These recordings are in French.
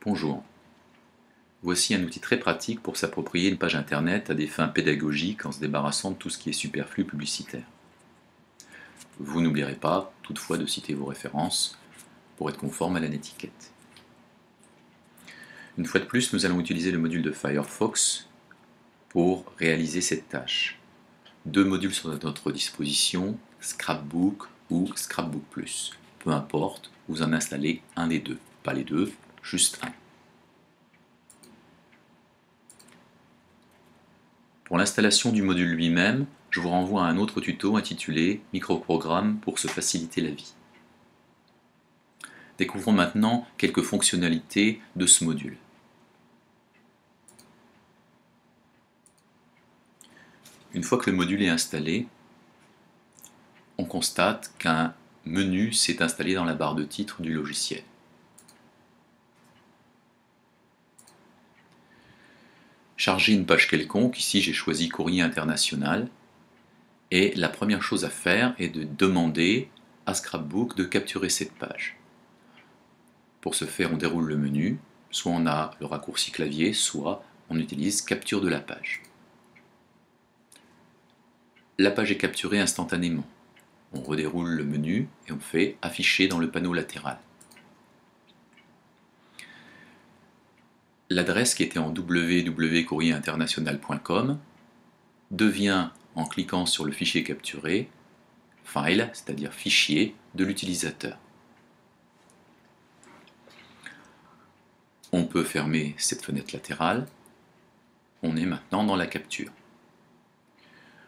Bonjour. Voici un outil très pratique pour s'approprier une page internet à des fins pédagogiques en se débarrassant de tout ce qui est superflu publicitaire. Vous n'oublierez pas toutefois de citer vos références pour être conforme à la netiquette. Une fois de plus, nous allons utiliser le module de Firefox pour réaliser cette tâche. Deux modules sont à notre disposition, Scrapbook ou Scrapbook Plus. Peu importe, vous en installez un des deux. Pas les deux, juste un. Pour l'installation du module lui-même, je vous renvoie à un autre tuto intitulé « Microprogrammes pour se faciliter la vie ». Découvrons maintenant quelques fonctionnalités de ce module. Une fois que le module est installé, on constate qu'un menu s'est installé dans la barre de titre du logiciel. Charger une page quelconque, ici j'ai choisi Courrier international, et la première chose à faire est de demander à Scrapbook de capturer cette page. Pour ce faire, on déroule le menu, soit on a le raccourci clavier, soit on utilise capture de la page. La page est capturée instantanément. On redéroule le menu et on fait afficher dans le panneau latéral. L'adresse qui était en www.courrierinternational.com devient, en cliquant sur le fichier capturé, file, c'est-à-dire fichier, de l'utilisateur. On peut fermer cette fenêtre latérale. On est maintenant dans la capture.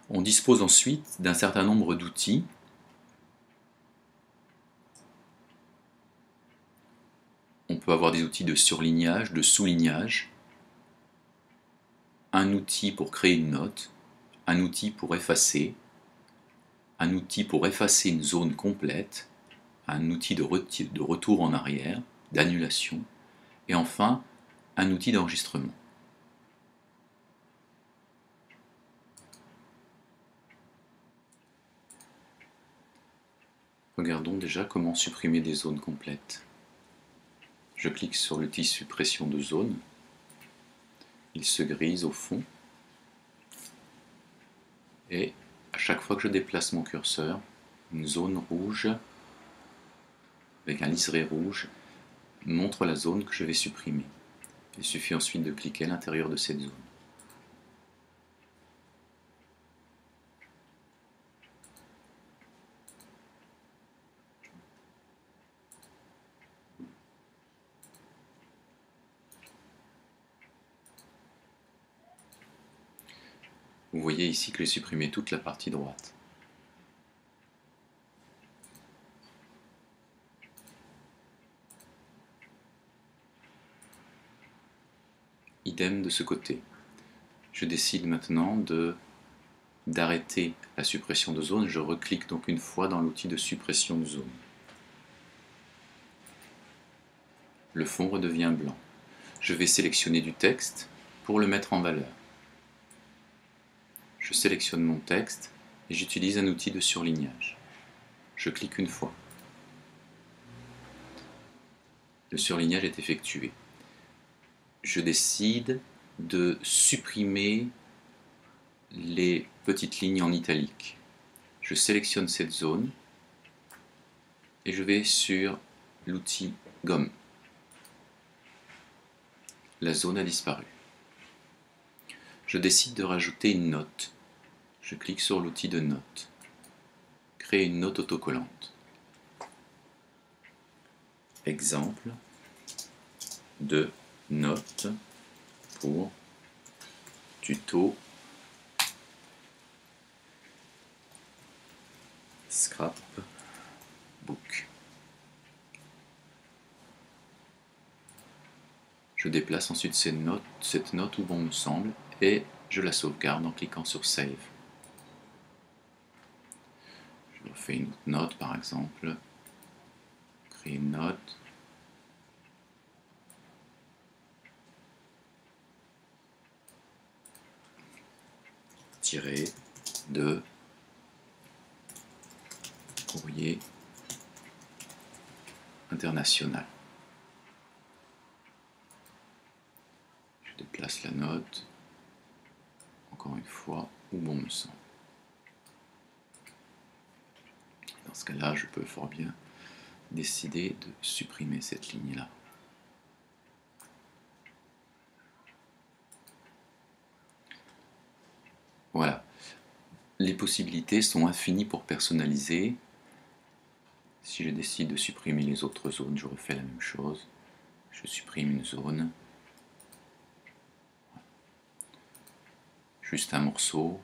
On dispose ensuite d'un certain nombre d'outils. On peut avoir des outils de surlignage, de soulignage, un outil pour créer une note, un outil pour effacer, un outil pour effacer une zone complète, un outil de retour en arrière, d'annulation, et enfin un outil d'enregistrement. Regardons déjà comment supprimer des zones complètes. Je clique sur l'outil suppression de zone. Il se grise au fond. Et à chaque fois que je déplace mon curseur, une zone rouge avec un liseré rouge montre la zone que je vais supprimer. Il suffit ensuite de cliquer à l'intérieur de cette zone. Vous voyez ici que j'ai supprimé toute la partie droite. Idem de ce côté. Je décide maintenant d'arrêter la suppression de zone. Je reclique donc une fois dans l'outil de suppression de zone. Le fond redevient blanc. Je vais sélectionner du texte pour le mettre en valeur. Je sélectionne mon texte et j'utilise un outil de surlignage. Je clique une fois. Le surlignage est effectué. Je décide de supprimer les petites lignes en italique. Je sélectionne cette zone et je vais sur l'outil gomme. La zone a disparu. Je décide de rajouter une note. Je clique sur l'outil de note. Créer une note autocollante. Exemple de note pour tuto Scrapbook. Je déplace ensuite cette note où bon me semble et je la sauvegarde en cliquant sur Save. Je refais une autre note par exemple. Créer une note. Tirer de Courrier international. Je déplace la note, encore une fois, où bon me semble. Dans ce cas-là, je peux fort bien décider de supprimer cette ligne-là. Voilà. Les possibilités sont infinies pour personnaliser. Si je décide de supprimer les autres zones, je refais la même chose. Je supprime une zone. Juste un morceau.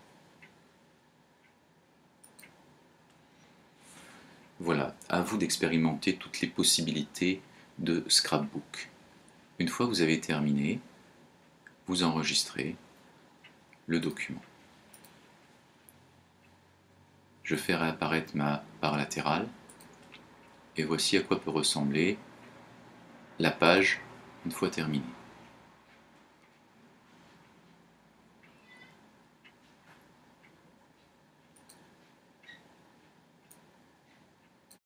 Voilà, à vous d'expérimenter toutes les possibilités de scrapbook. Une fois que vous avez terminé, vous enregistrez le document. Je fais réapparaître ma barre latérale et voici à quoi peut ressembler la page une fois terminée.